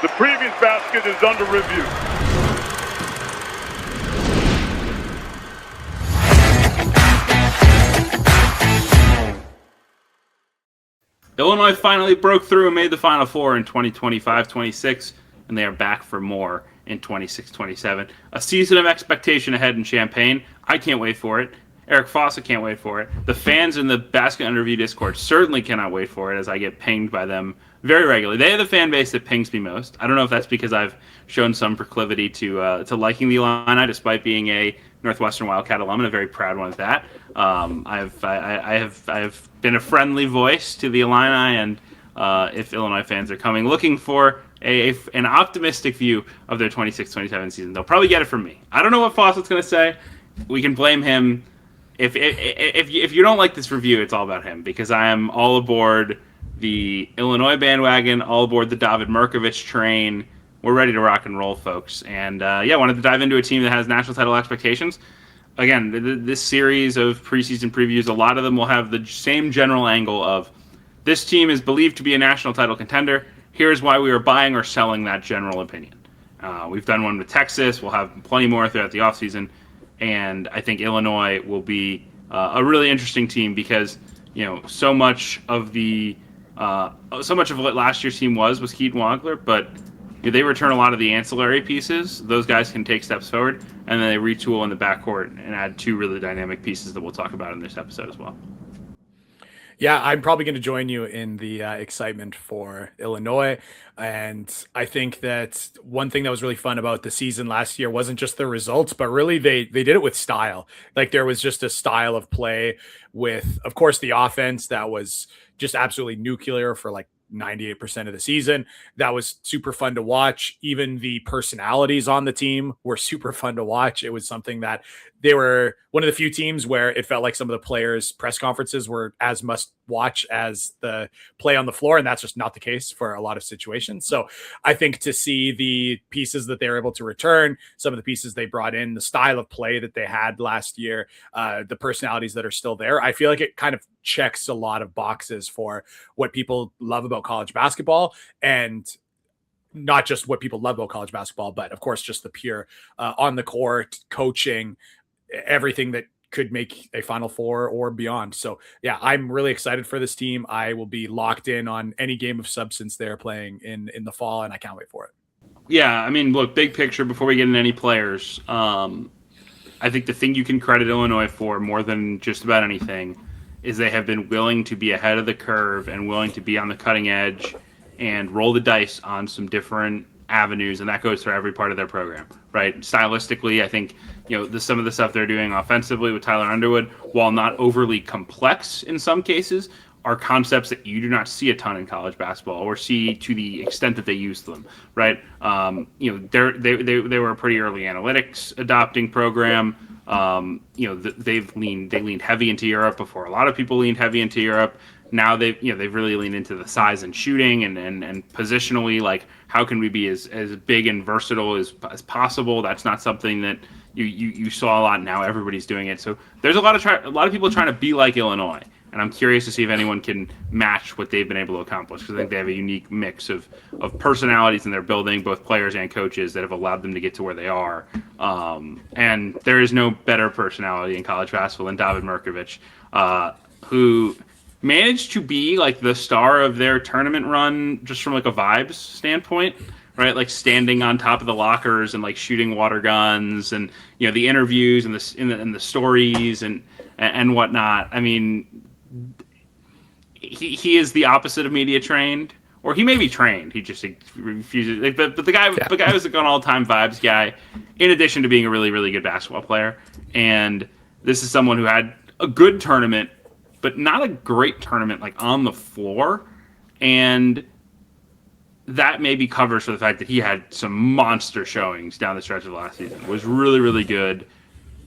The previous basket is under review. Illinois finally broke through and made the Final Four in 2025-26, and they are back for more in 26-27. A season of expectation ahead in Champaign. I can't wait for it. Eric Fawcett can't wait for it. The fans in the Basket Under Review Discord certainly cannot wait for it, as I get pinged by them very regularly. They are the fan base that pings me most. I don't know if that's because I've shown some proclivity to liking the Illini, despite being a Northwestern Wildcat alum, and a very proud one at that. I have been a friendly voice to the Illini, and if Illinois fans are coming looking for an optimistic view of their 26-27 season, they'll probably get it from me. I don't know what Fawcett's going to say. We can blame him. If you don't like this review, it's all about him, because I am all aboard the Illinois bandwagon, all aboard the David Mirkovic train. We're ready to rock and roll, folks. And wanted to dive into a team that has national title expectations. Again, this series of preseason previews, a lot of them will have the same general angle of this team is believed to be a national title contender. Here's why we are buying or selling that general opinion. We've done one with Texas. We'll have plenty more throughout the offseason. And I think Illinois will be a really interesting team because, so much of what last year's team was Keaton Wagler, but they return a lot of the ancillary pieces. Those guys can take steps forward, and then they retool in the backcourt and add two really dynamic pieces that we'll talk about in this episode as well. Yeah, I'm probably going to join you in the excitement for Illinois. And I think that one thing that was really fun about the season last year wasn't just the results, but really they did it with style. Like, there was just a style of play with, of course, the offense that was just absolutely nuclear for like 98% of the season. That was super fun to watch. Even the personalities on the team were super fun to watch. It was something that they were one of the few teams where it felt like some of the players' press conferences were as must watch as the play on the floor. And that's just not the case for a lot of situations. So I think to see the pieces that they were able to return, some of the pieces they brought in, the style of play that they had last year, the personalities that are still there, I feel like it kind of checks a lot of boxes for what people love about college basketball, and not just what people love about college basketball, but of course, just the pure on the court coaching, everything that could make a Final Four or beyond. So yeah, I'm really excited for this team. I will be locked in on any game of substance they're playing in the fall, and I can't wait for it. Yeah, I mean, look, big picture before we get into any players, I think the thing you can credit Illinois for more than just about anything is they have been willing to be ahead of the curve and willing to be on the cutting edge and roll the dice on some different avenues, and that goes for every part of their program, right? Stylistically, I think some of the stuff they're doing offensively with Tyler Underwood, while not overly complex in some cases, are concepts that you do not see a ton in college basketball, or see to the extent that they use them, right? They were a pretty early analytics adopting program. They leaned heavy into Europe before a lot of people leaned heavy into Europe. Now they've really leaned into the size and shooting and positionally, like, how can we be as big and versatile as possible? That's not something that you saw a lot. Now everybody's doing it. So there's a lot of people trying to be like Illinois, and I'm curious to see if anyone can match what they've been able to accomplish, because I think they have a unique mix of personalities in their building, both players and coaches, that have allowed them to get to where they are. And there is no better personality in college basketball than David Mirkovic, who managed to be like the star of their tournament run just from like a vibes standpoint, right? Like standing on top of the lockers and like shooting water guns, and the interviews and the stories and whatnot. I mean, he is the opposite of media trained, or he may be trained. He just refuses. But the guy was like an all-time vibes guy, in addition to being a really, really good basketball player. And this is someone who had a good tournament, but not a great tournament, like on the floor. And that maybe covers for the fact that he had some monster showings down the stretch of the last season. Was really, really good,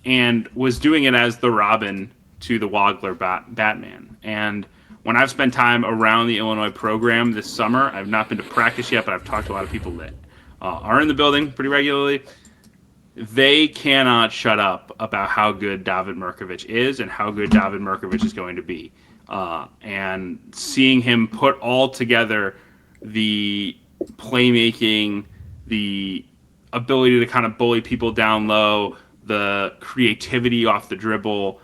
and was doing it as the Robin to the Wagler Batman. And when I've spent time around the Illinois program this summer, I've not been to practice yet, but I've talked to a lot of people that are in the building pretty regularly. They cannot shut up about how good Davin Murkovich is and how good Davin Murkovich is going to be. And seeing him put all together the playmaking, the ability to kind of bully people down low, the creativity off the dribble.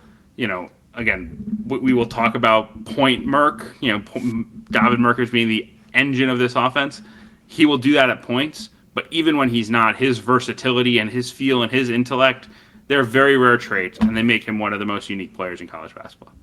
Again, we will talk about point Merc, David Murkovich being the engine of this offense. He will do that at points, but even when he's not, his versatility and his feel and his intellect, they're very rare traits, and they make him one of the most unique players in college basketball.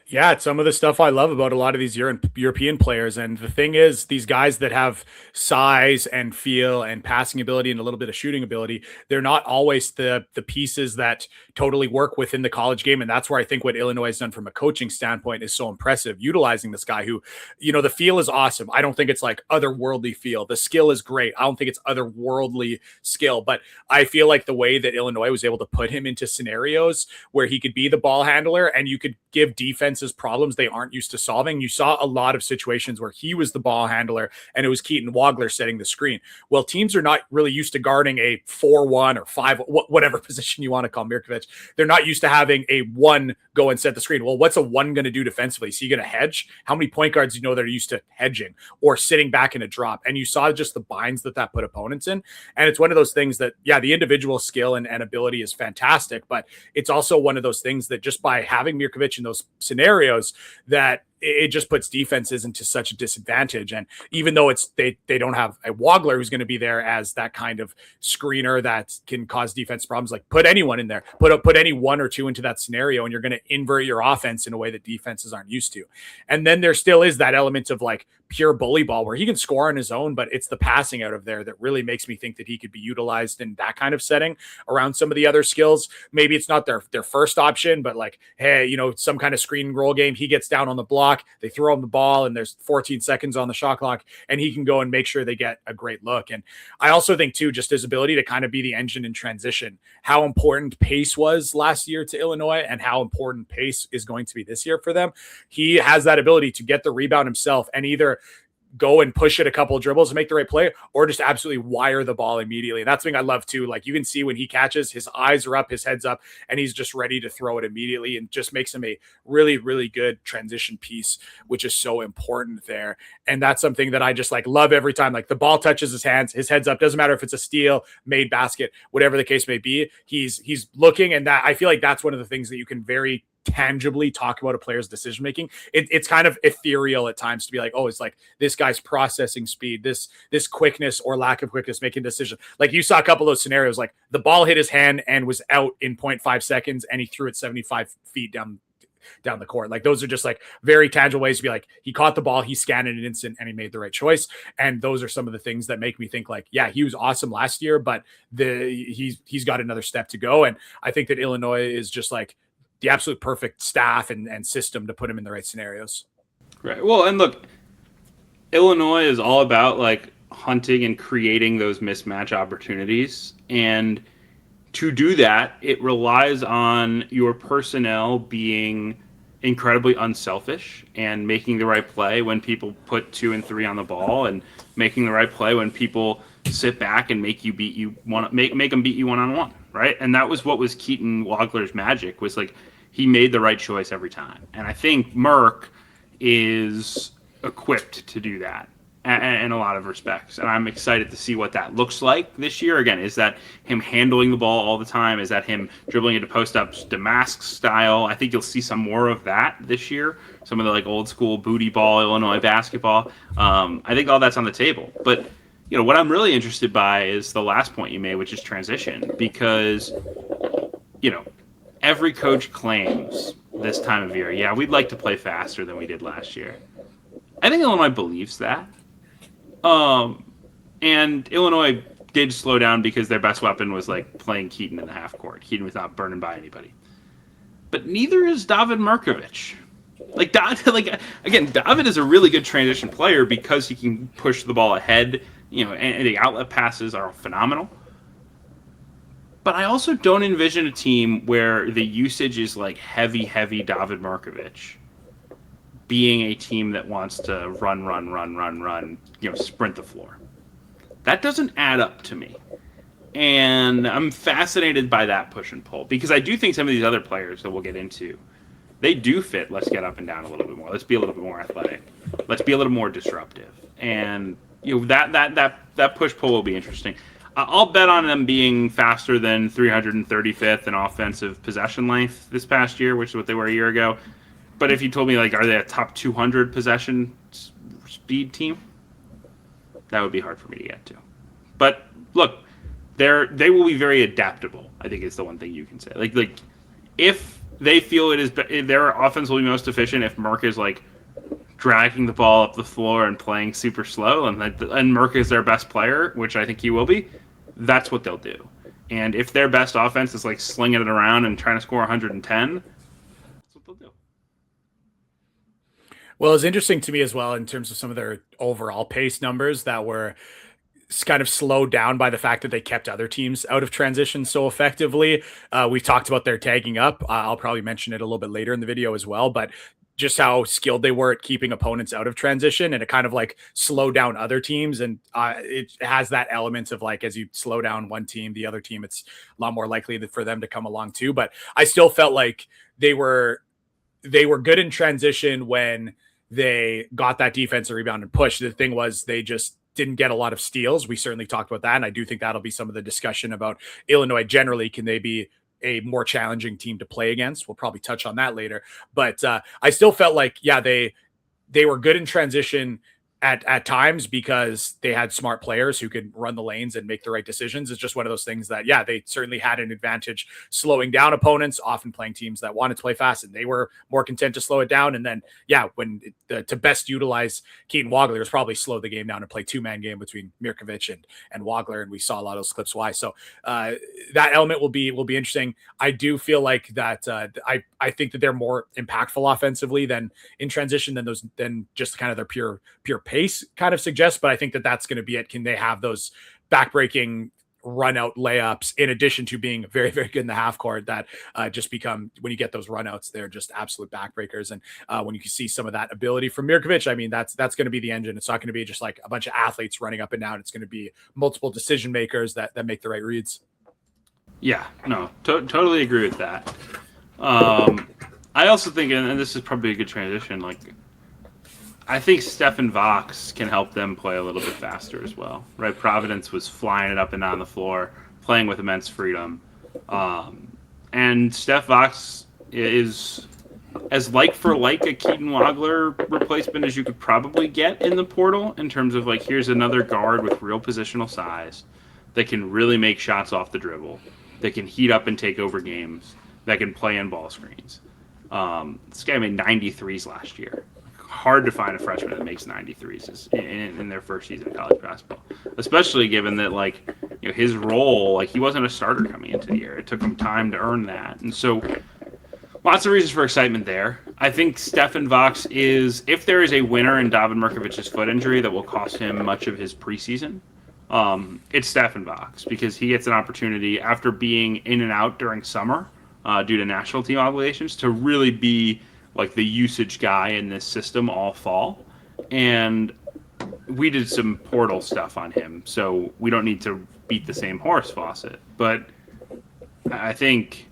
Yeah, it's some of the stuff I love about a lot of these European players. And the thing is, these guys that have size and feel and passing ability and a little bit of shooting ability, they're not always the pieces that totally work within the college game. And that's where I think what Illinois has done from a coaching standpoint is so impressive, utilizing this guy who, the feel is awesome. I don't think it's like otherworldly feel. The skill is great. I don't think it's otherworldly skill, but I feel like the way that Illinois was able to put him into scenarios where he could be the ball handler and you could give defenses problems they aren't used to solving. You saw a lot of situations where he was the ball handler and it was Keaton Wagler setting the screen. Well, teams are not really used to guarding a 4-1 or 5, whatever position you want to call Mirkovic. They're not used to having a 1 go and set the screen. Well, what's a 1 going to do defensively? Is he going to hedge? How many point guards that are used to hedging or sitting back in a drop? And you saw just the binds that put opponents in. And it's one of those things that, the individual skill and ability is fantastic, but it's also one of those things that just by having Mirkovic in those scenarios that it just puts defenses into such a disadvantage. And even though they don't have a Wagler who's going to be there as that kind of screener that can cause defense problems, like put anyone in there, put any 1 or 2 into that scenario, and you're going to invert your offense in a way that defenses aren't used to. And then there still is that element of like pure bully ball where he can score on his own, but it's the passing out of there that really makes me think that he could be utilized in that kind of setting around some of the other skills. Maybe it's not their first option, but like, hey, some kind of screen and roll game, he gets down on the block, they throw him the ball and there's 14 seconds on the shot clock and he can go and make sure they get a great look. And I also think too, just his ability to kind of be the engine in transition, how important pace was last year to Illinois and how important pace is going to be this year for them. He has that ability to get the rebound himself and either go and push it a couple of dribbles and make the right play, or just absolutely wire the ball immediately. And that's something I love too. Like you can see when he catches, his eyes are up, his head's up, and he's just ready to throw it immediately and just makes him a really, really good transition piece, which is so important there. And that's something that I just like love every time. Like the ball touches his hands, his head's up. Doesn't matter if it's a steal, made basket, whatever the case may be. He's looking, and that I feel like that's one of the things that you can very tangibly talk about a player's decision making. It's kind of ethereal at times to be like, oh, it's like this guy's processing speed, this quickness or lack of quickness making decision. Like you saw a couple of those scenarios, like the ball hit his hand and was out in 0.5 seconds, and he threw it 75 feet down the court. Like those are just like very tangible ways to be like, he caught the ball, he scanned in an instant, and he made the right choice. And those are some of the things that make me think like, yeah, he was awesome last year, but he's got another step to go. And I think that Illinois is just like the absolute perfect staff and system to put him in the right scenarios. Right. Well, and look, Illinois is all about like hunting and creating those mismatch opportunities. And to do that, it relies on your personnel being incredibly unselfish and making the right play when people put 2 and 3 on the ball, and making the right play when people sit back and make them beat you 1-on-1, right? And that was what was Keaton Wagler's magic, was like he made the right choice every time. And I think Merck is equipped to do that in a lot of respects. And I'm excited to see what that looks like this year. Again, is that him handling the ball all the time? Is that him dribbling into post-ups, Damask style? I think you'll see some more of that this year. Some of the like old school booty ball Illinois basketball. I think all that's on the table. But what I'm really interested by is the last point you made, which is transition, because every coach claims this time of year, yeah, we'd like to play faster than we did last year. I think Illinois believes that. And Illinois did slow down because their best weapon was like playing Keaton in the half court. Keaton was not burning by anybody. But neither is Davin Murkovich. David is a really good transition player because he can push the ball ahead, and the outlet passes are phenomenal. But I also don't envision a team where the usage is like heavy David Mirkovic being a team that wants to run, sprint the floor. That doesn't add up to me. And I'm fascinated by that push and pull, because I do think some of these other players that we'll get into, they do fit, let's get up and down a little bit more. Let's be a little bit more athletic. Let's be a little more disruptive. And that push pull will be interesting. I'll bet on them being faster than 335th in offensive possession length this past year, which is what they were a year ago. But if you told me, like, are they a top 200 possession speed team? That would be hard for me to get to. But look, they will be very adaptable, I think is the one thing you can say. Like if they feel their offense will be most efficient if Murk is like dragging the ball up the floor and playing super slow, and Murk is their best player, which I think he will be, that's what they'll do. And if their best offense is like slinging it around and trying to score 110, that's what they'll do. Well, it's interesting to me as well in terms of some of their overall pace numbers that were kind of slowed down by the fact that they kept other teams out of transition so effectively. We've talked about their tagging up. I'll probably mention it a little bit later in the video as well, but just how skilled they were at keeping opponents out of transition, and it kind of like slowed down other teams. And it has that element of like, as you slow down one team, the other team, it's a lot more likely for them to come along too. But I still felt like they were good in transition when they got that defensive rebound and push. The thing was they just didn't get a lot of steals. We certainly talked about that. And I do think that'll be some of the discussion about Illinois generally. Can they be a more challenging team to play against? We'll probably touch on that later. But I still felt like, yeah, they were good in transition at times because they had smart players who could run the lanes and make the right decisions. It's just one of those things that, yeah, they certainly had an advantage slowing down opponents, often playing teams that wanted to play fast, and they were more content to slow it down. And then, yeah, to best utilize Keaton Wagler was probably slow the game down and play two-man game between Mirkovic and Wagler, and we saw a lot of those clips why. So that element will be interesting. I do feel like that I think that they're more impactful offensively than in transition than just kind of their pure pace kind of suggests, but I think that that's going to be it. Can they have those backbreaking run out layups in addition to being very, very good in the half court that just become, when you get those run outs, they're just absolute backbreakers. And when you can see some of that ability from Mirkovic, I mean, that's going to be the engine. It's not going to be just like a bunch of athletes running up and down. It's going to be multiple decision makers that make the right reads. Yeah, no, totally agree with that. I also think, and this is probably a good transition, like, I think Stefan Vaaks can help them play a little bit faster as well, right? Providence was flying it up and down the floor, playing with immense freedom. And Steph Vaaks is as like for like a Keaton Wagler replacement as you could probably get in the portal in terms of like, here's another guard with real positional size that can really make shots off the dribble, that can heat up and take over games, that can play in ball screens. This guy made 93s last year. Hard to find a freshman that makes 93s in their first season of college basketball, especially given that, like, you know, his role, like, he wasn't a starter coming into the year. It took him time to earn that. And so lots of reasons for excitement there. I think Stefan Vaaks is, if there is a winner in Davin Murkovich's foot injury that will cost him much of his preseason, it's Stefan Vaaks, because he gets an opportunity after being in and out during summer due to national team obligations to really be like the usage guy in this system all fall. And we did some portal stuff on him, so we don't need to beat the same horse, Fawcett. But I think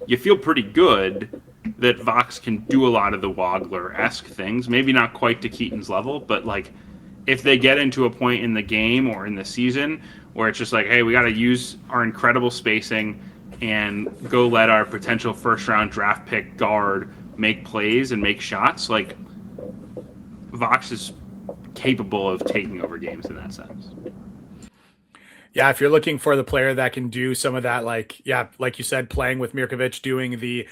you feel pretty good that Vaaks can do a lot of the Wagler-esque things, maybe not quite to Keaton's level, but like if they get into a point in the game or in the season where it's just like, hey, we got to use our incredible spacing and go let our potential first-round draft pick guard make plays and make shots, like Vaaks is capable of taking over games in that sense. Yeah, if you're looking for the player that can do some of that, like you said, playing with Mirkovic, doing the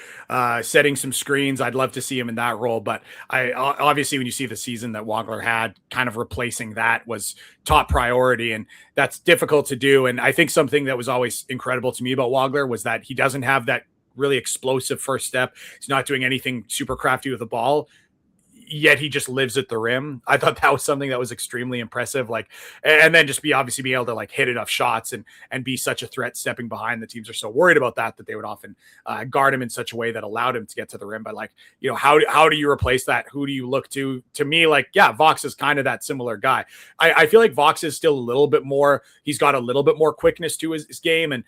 setting some screens, I'd love to see him in that role. But I obviously, when you see the season that Wagler had, kind of replacing that was top priority, and that's difficult to do. And I think something that was always incredible to me about Wagler was that he doesn't have that really explosive first step. He's not doing anything super crafty with the ball, yet he just lives at the rim. I thought that was something that was extremely impressive. Like, and then just being able to like hit enough shots and be such a threat stepping behind. The teams are so worried about that they would often guard him in such a way that allowed him to get to the rim. But like, you know, how do you replace that? Who do you look to? To me, like, yeah, Vaaks is kind of that similar guy. I feel like Vaaks is still a little bit more, he's got a little bit more quickness to his game and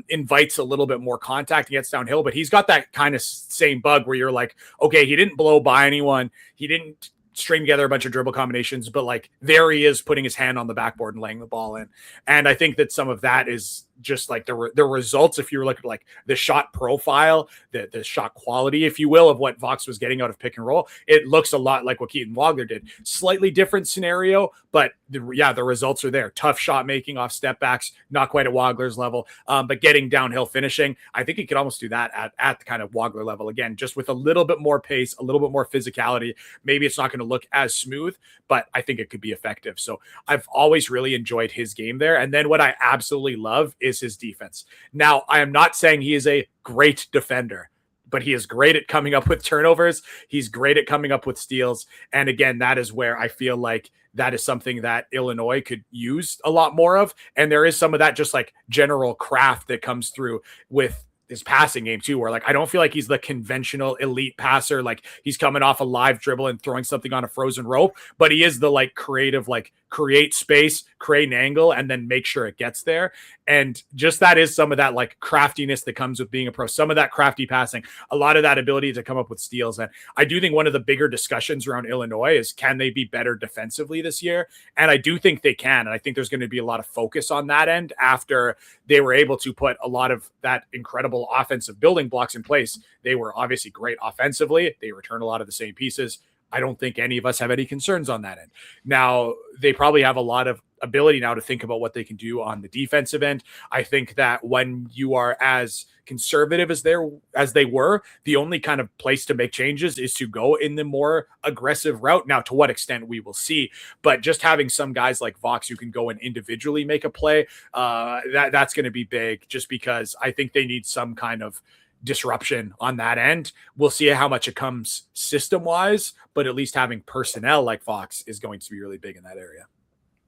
invites a little bit more contact and gets downhill, but he's got that kind of same bug where you're like, okay, he didn't blow by anyone. He didn't string together a bunch of dribble combinations, but like there he is putting his hand on the backboard and laying the ball in. And I think that some of that is just like the results. If you were looking at like the shot profile, the shot quality, if you will, of what Vaaks was getting out of pick and roll, it looks a lot like what Keaton Wagler did. Slightly different scenario, but the results are there. Tough shot making off step backs, not quite at Wagler's level, but getting downhill finishing. I think he could almost do that at the kind of Wagler level again, just with a little bit more pace, a little bit more physicality. Maybe it's not going to look as smooth, but I think it could be effective. So I've always really enjoyed his game there. And then what I absolutely love is his defense. Now, I am not saying he is a great defender, but he is great at coming up with turnovers. He's great at coming up with steals. And again, that is where I feel like that is something that Illinois could use a lot more of. And there is some of that just like general craft that comes through with his passing game too, where like I don't feel like he's the conventional elite passer, like he's coming off a live dribble and throwing something on a frozen rope, but he is the like creative, like create space, create an angle, and then make sure it gets there. And just that is some of that like craftiness that comes with being a pro, some of that crafty passing, a lot of that ability to come up with steals. And I do think one of the bigger discussions around Illinois is, can they be better defensively this year? And I do think they can. And I think there's going to be a lot of focus on that end after they were able to put a lot of that incredible offensive building blocks in place. They were obviously great offensively. They return a lot of the same pieces. I don't think any of us have any concerns on that end. Now, they probably have a lot of ability now to think about what they can do on the defensive end. I think that when you are as conservative as they were, the only kind of place to make changes is to go in the more aggressive route. Now, to what extent we will see, but just having some guys like Vaaks who can go and individually make a play, that's going to be big, just because I think they need some kind of disruption on that end. We'll see how much it comes system wise, but at least having personnel like Vaaks is going to be really big in that area.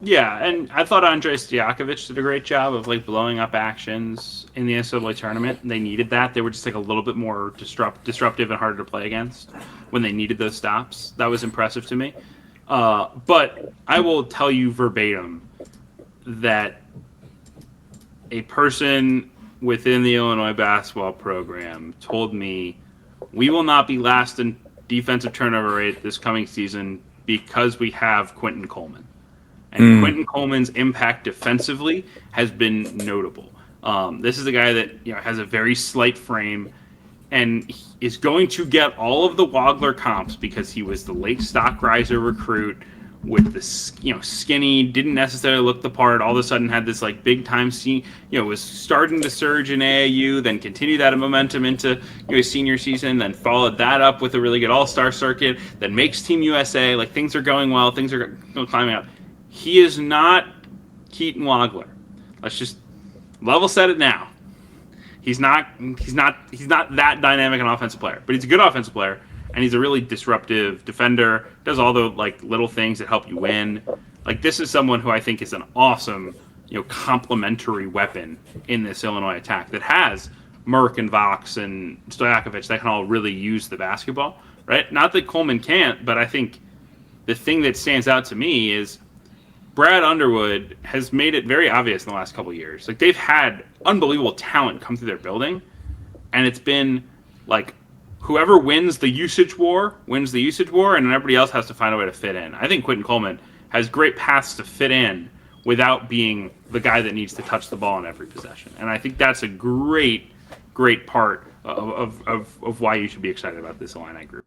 Yeah, and I thought Andrej Stojakovic did a great job of like blowing up actions in the NCAA tournament. They needed that. They were just like a little bit more disruptive and harder to play against when they needed those stops. That was impressive to me. But I will tell you verbatim that a person within the Illinois basketball program told me, we will not be last in defensive turnover rate this coming season because we have Quinton Coleman. And Quinton Coleman's impact defensively has been notable. This is a guy that has a very slight frame and is going to get all of the Wagler comps because he was the late stock riser recruit with the skinny, didn't necessarily look the part, all of a sudden had this like big time scene, was starting to surge in AAU, then continued that momentum into his senior season, then followed that up with a really good all-star circuit, then makes Team USA, like things are going well, things are climbing up. He is not Keaton Wagler. Let's just level set it now. He's not that dynamic an offensive player, but he's a good offensive player. And he's a really disruptive defender, does all the like little things that help you win. Like this is someone who I think is an awesome, complementary weapon in this Illinois attack that has Murk and Vaaks and Stojakovic that can all really use the basketball, right? Not that Coleman can't, but I think the thing that stands out to me is Brad Underwood has made it very obvious in the last couple of years. Like they've had unbelievable talent come through their building, and it's been like, whoever wins the usage war, and everybody else has to find a way to fit in. I think Quinton Coleman has great paths to fit in without being the guy that needs to touch the ball in every possession. And I think that's a great part of why you should be excited about this Illini group.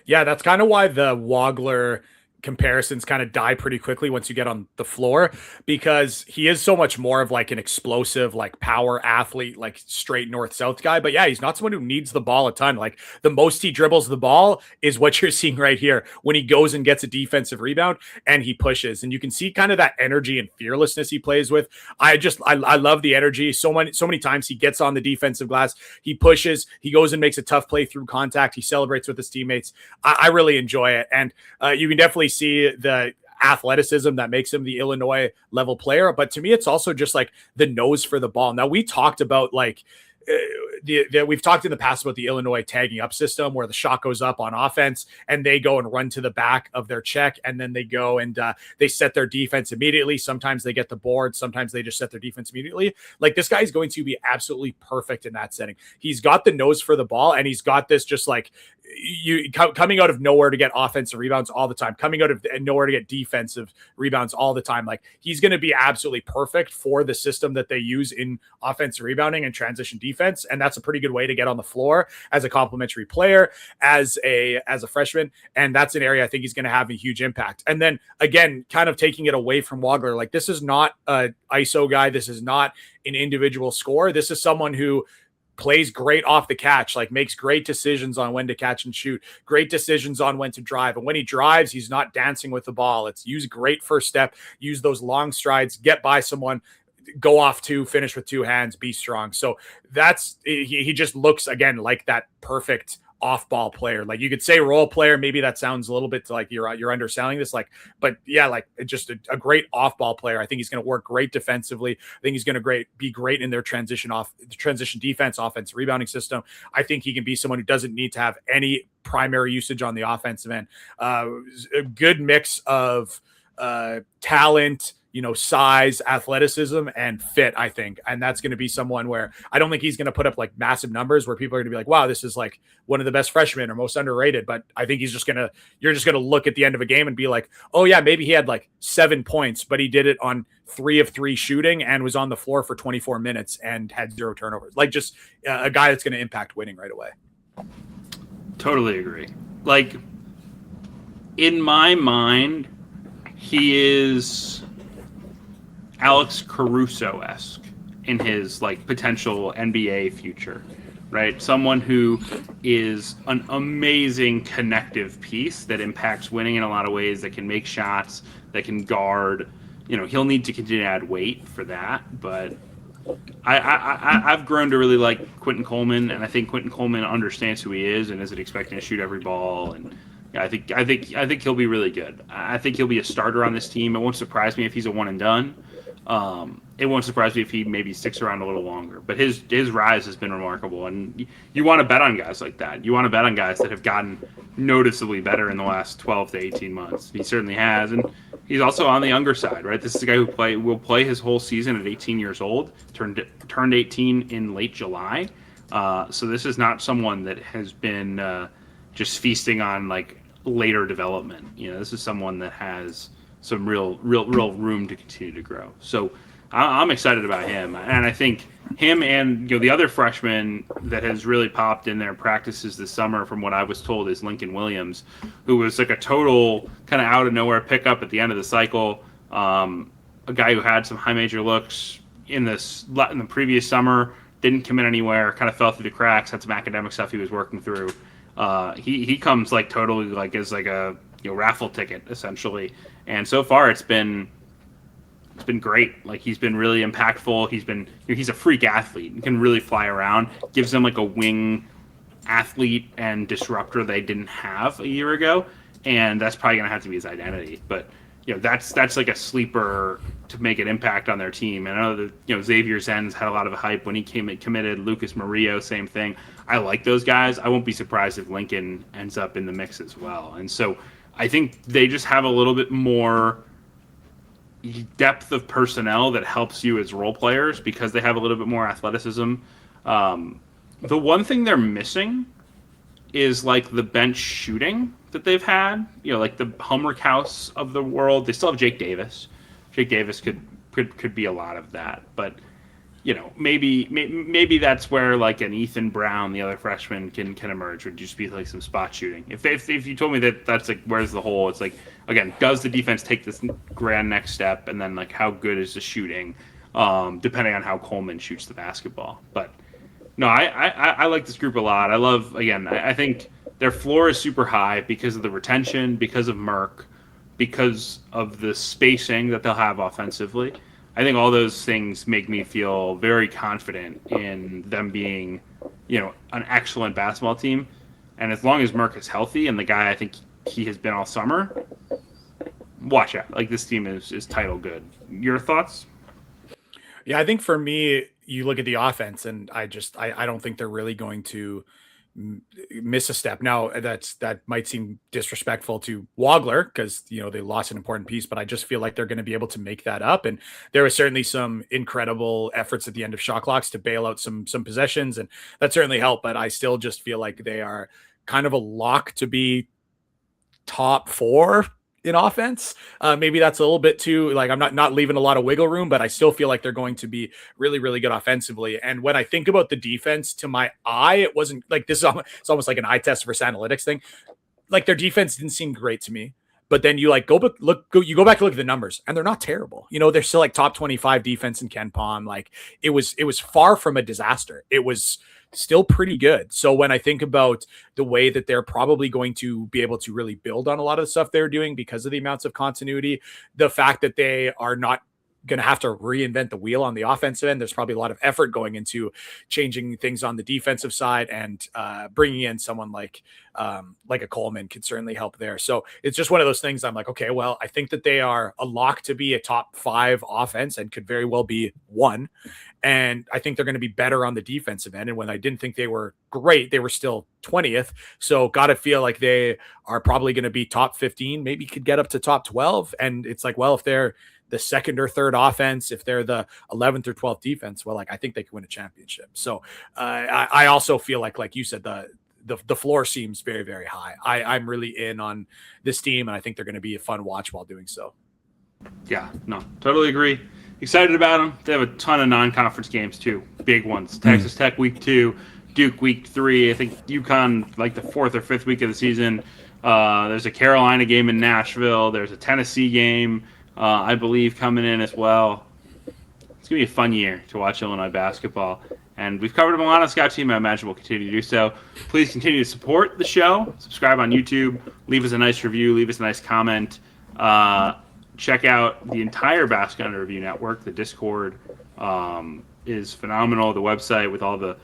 Yeah, that's kind of why the Wagler comparisons kind of die pretty quickly once you get on the floor, because he is so much more of like an explosive, like power athlete, like straight north-south guy. But yeah, he's not someone who needs the ball a ton. Like the most he dribbles the ball is what you're seeing right here when he goes and gets a defensive rebound and he pushes, and you can see kind of that energy and fearlessness he plays with. I love the energy. So many times he gets on the defensive glass, he pushes, he goes and makes a tough play through contact, he celebrates with his teammates. I really enjoy it. And you can definitely see the athleticism that makes him the Illinois level player. But to me, it's also just like the nose for the ball. Now, we talked about like we've talked in the past about the Illinois tagging up system where the shot goes up on offense and they go and run to the back of their check, and then they go and they set their defense immediately. Sometimes they get the board, sometimes they just set their defense immediately. Like this guy is going to be absolutely perfect in that setting. He's got the nose for the ball, and he's got this just like coming out of nowhere to get offensive rebounds all the time, coming out of nowhere to get defensive rebounds all the time. Like, he's going to be absolutely perfect for the system that they use in offensive rebounding and transition defense. And that's a pretty good way to get on the floor as a complementary player, as a freshman. And that's an area I think he's going to have a huge impact. And then again, kind of taking it away from Wagler, like, this is not an ISO guy. This is not an individual scorer. This is someone who plays great off the catch, like makes great decisions on when to catch and shoot, great decisions on when to drive. And when he drives, he's not dancing with the ball. It's use great first step, use those long strides, get by someone, go off two, finish with two hands, be strong. So he just looks, again, like that perfect off-ball player. Like, you could say role player, maybe that sounds a little bit like you're underselling this, like, but yeah, like, just a great off-ball player. I think he's going to work great defensively. I think he's going to be great in their transition defense, offensive rebounding system. I think he can be someone who doesn't need to have any primary usage on the offensive end. A good mix of talent, size, athleticism, and fit, I think. And that's going to be someone where I don't think he's going to put up like massive numbers where people are going to be like, wow, this is like one of the best freshmen or most underrated. But I think you're just going to look at the end of a game and be like, oh yeah, maybe he had like 7 points, but he did it on 3 of 3 shooting and was on the floor for 24 minutes and had 0 turnovers. Like, just a guy that's going to impact winning right away. Totally agree. Like, in my mind, he is Alex Caruso-esque in his like potential NBA future, right? Someone who is an amazing connective piece that impacts winning in a lot of ways, that can make shots, that can guard. He'll need to continue to add weight for that, but I've grown to really like Quinton Coleman, and I think Quinton Coleman understands who he is and isn't expecting to shoot every ball. And yeah, I think he'll be really good. I think he'll be a starter on this team. It won't surprise me if he's a one and done. It won't surprise me if he maybe sticks around a little longer, but his rise has been remarkable. And you want to bet on guys like that. You want to bet on guys that have gotten noticeably better in the last 12 to 18 months. He certainly has. And he's also on the younger side, right? This is a guy who will play his whole season at 18 years old, turned 18 in late July. So this is not someone that has been, just feasting on like later development. This is someone that has some real room to continue to grow. So I'm excited about him, and I think him and the other freshman that has really popped in their practices this summer, from what I was told, is Lincoln Williams, who was like a total kind of out of nowhere pickup at the end of the cycle. A guy who had some high major looks in the previous summer, didn't commit anywhere, kind of fell through the cracks, had some academic stuff he was working through. He comes like totally like as like a raffle ticket essentially, and so far it's been great. Like, he's been really impactful. He's a freak athlete. He can really fly around. Gives them like a wing athlete and disruptor they didn't have a year ago, and that's probably gonna have to be his identity. But that's like a sleeper to make an impact on their team. And I know that Xavier Zen's had a lot of hype when he committed. Lucas Murillo, same thing. I like those guys. I won't be surprised if Lincoln ends up in the mix as well. And so I think they just have a little bit more depth of personnel that helps you as role players because they have a little bit more athleticism. The one thing they're missing is like the bench shooting that they've had. Like the Humrick House of the world. They still have Jake Davis. Jake Davis could be a lot of that, but maybe that's where like an Ethan Brown, the other freshman, can emerge. Would just be like some spot shooting. If you told me that's like where's the hole, it's like, again, does the defense take this grand next step, and then like how good is the shooting, depending on how Coleman shoots the basketball. But no, I like this group a lot. I think their floor is super high because of the retention, because of Murk, because of the spacing that they'll have offensively. I think all those things make me feel very confident in them being, an excellent basketball team. And as long as Murk is healthy, and the guy I think he has been all summer, watch out. Like, this team is title good. Your thoughts? Yeah, I think for me, you look at the offense, and I don't think they're really going to miss a step. Now, that might seem disrespectful to Wagler because they lost an important piece, but I just feel like they're going to be able to make that up. And there was certainly some incredible efforts at the end of shot clocks to bail out some possessions, and that certainly helped. But I still just feel like they are kind of a lock to be top 4 in offense. Maybe that's a little bit too, like, I'm not leaving a lot of wiggle room, but I still feel like they're going to be really, really good offensively. And when I think about the defense, to my eye, it wasn't like this. It's almost like an eye test versus analytics thing. Like, their defense didn't seem great to me. But then you like go back to look at the numbers, and they're not terrible. They're still like top 25 defense in Ken Pom. Like, it was far from a disaster. It was still pretty good. So when I think about the way that they're probably going to be able to really build on a lot of the stuff they're doing because of the amounts of continuity, the fact that they are not going to have to reinvent the wheel on the offensive end, there's probably a lot of effort going into changing things on the defensive side, and bringing in someone like a Coleman could certainly help there. So it's just one of those things. I'm like, okay, well, I think that they are a lock to be a top 5 offense and could very well be 1. And I think they're going to be better on the defensive end. And when I didn't think they were great, they were still 20th. So got to feel like they are probably going to be top 15, maybe could get up to top 12. And it's like, well, if they're the second or third offense, if they're the 11th or 12th defense, well, like, I think they can win a championship. So I also feel like you said, the floor seems very, very high. I'm really in on this team, and I think they're going to be a fun watch while doing so. Yeah, no, totally agree. Excited about them. They have a ton of non-conference games too, big ones. Texas Tech week 2, Duke week 3. I think UConn like the 4th or 5th week of the season. There's a Carolina game in Nashville. There's a Tennessee game, I believe, coming in as well. It's going to be a fun year to watch Illinois basketball. And we've covered them a lot on Scout Team. I imagine we'll continue to do so. Please continue to support the show. Subscribe on YouTube. Leave us a nice review. Leave us a nice comment. Check out the entire Basket Under Review network. The Discord is phenomenal. The website with all the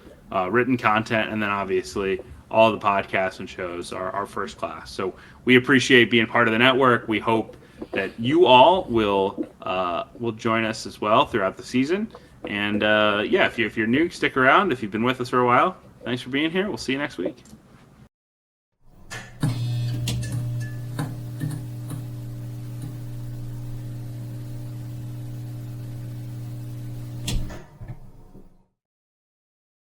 written content, and then obviously all the podcasts and shows are first class. So we appreciate being part of the network. We hope that you all will join us as well throughout the season. And if you're new, stick around. If you've been with us for a while, thanks for being here. We'll see you next week.